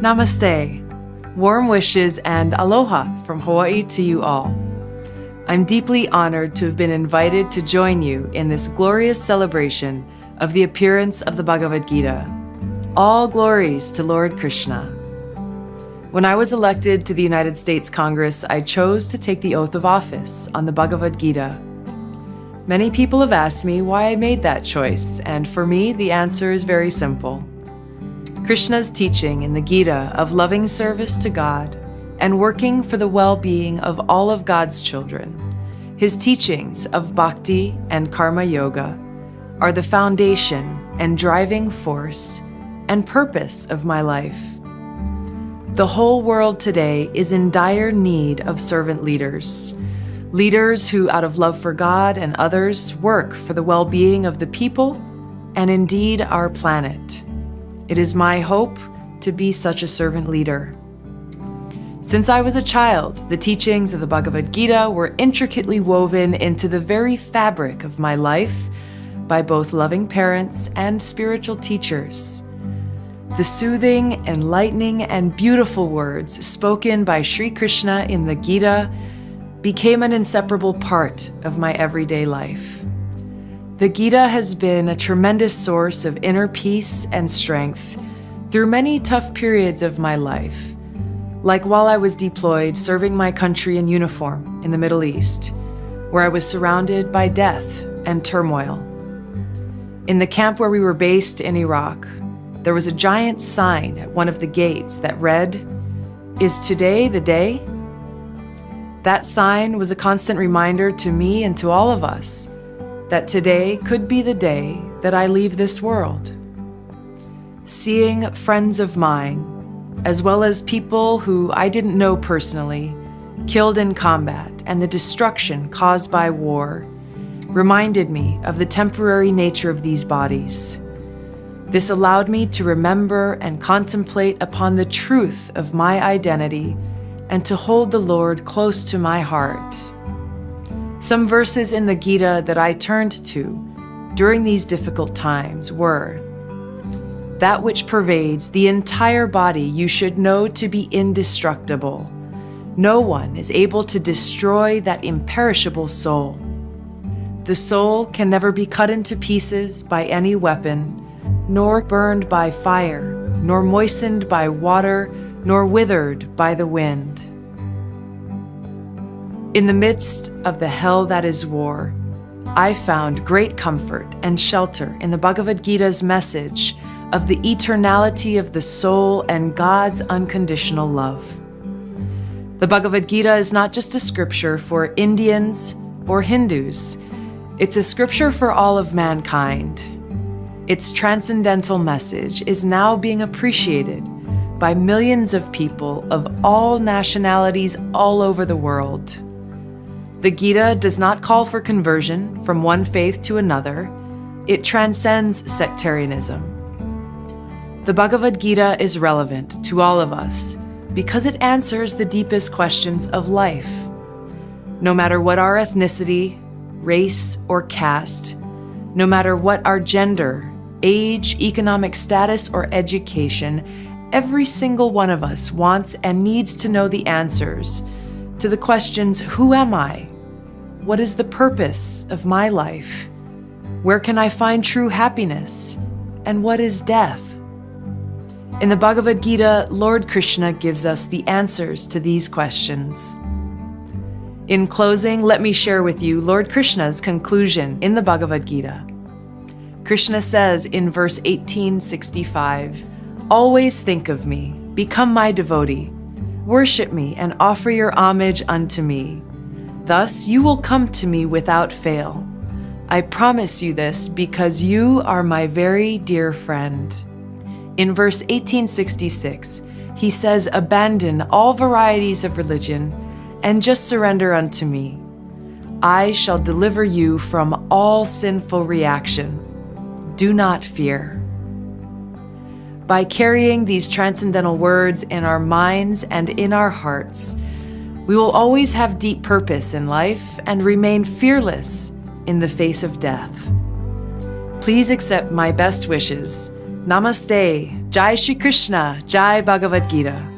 Namaste. Warm wishes and aloha from Hawaii to you all. I'm deeply honored to have been invited to join you in this glorious celebration of the appearance of the Bhagavad Gita. All glories to Lord Krishna. When I was elected to the United States Congress, I chose to take the oath of office on the Bhagavad Gita. Many people have asked me why I made that choice, and for me, the answer is very simple. Krishna's teaching in the Gita of loving service to God and working for the well-being of all of God's children, his teachings of bhakti and karma yoga, are the foundation and driving force and purpose of my life. The whole world today is in dire need of servant leaders. Leaders who, out of love for God and others, work for the well-being of the people and indeed our planet. It is my hope to be such a servant leader. Since I was a child, the teachings of the Bhagavad Gita were intricately woven into the very fabric of my life by both loving parents and spiritual teachers. The soothing, enlightening, and beautiful words spoken by Sri Krishna in the Gita became an inseparable part of my everyday life. The Gita has been a tremendous source of inner peace and strength through many tough periods of my life, like while I was deployed serving my country in uniform in the Middle East, where I was surrounded by death and turmoil. In the camp where we were based in Iraq, there was a giant sign at one of the gates that read, "Is today the day?" That sign was a constant reminder to me and to all of us that today could be the day that I leave this world. Seeing friends of mine, as well as people who I didn't know personally, killed in combat and the destruction caused by war, reminded me of the temporary nature of these bodies. This allowed me to remember and contemplate upon the truth of my identity and to hold the Lord close to my heart. Some verses in the Gita that I turned to during these difficult times were, "That which pervades the entire body you should know to be indestructible. No one is able to destroy that imperishable soul. The soul can never be cut into pieces by any weapon, nor burned by fire, nor moistened by water, nor withered by the wind." In the midst of the hell that is war, I found great comfort and shelter in the Bhagavad Gita's message of the eternality of the soul and God's unconditional love. The Bhagavad Gita is not just a scripture for Indians or Hindus. It's a scripture for all of mankind. Its transcendental message is now being appreciated by millions of people of all nationalities all over the world. The Gita does not call for conversion from one faith to another. It transcends sectarianism. The Bhagavad Gita is relevant to all of us because it answers the deepest questions of life. No matter what our ethnicity, race, or caste, no matter what our gender, age, economic status, or education, every single one of us wants and needs to know the answers to the questions, who am I? What is the purpose of my life? Where can I find true happiness? And what is death? In the Bhagavad Gita, Lord Krishna gives us the answers to these questions. In closing, let me share with you Lord Krishna's conclusion in the Bhagavad Gita. Krishna says in verse 1865, "Always think of me, become my devotee, worship me and offer your homage unto me. Thus you will come to me without fail. I promise you this because you are my very dear friend." In verse 1866, he says, "Abandon all varieties of religion and just surrender unto me. I shall deliver you from all sinful reaction. Do not fear." By carrying these transcendental words in our minds and in our hearts, we will always have deep purpose in life and remain fearless in the face of death. Please accept my best wishes. Namaste. Jai Shri Krishna. Jai Bhagavad Gita.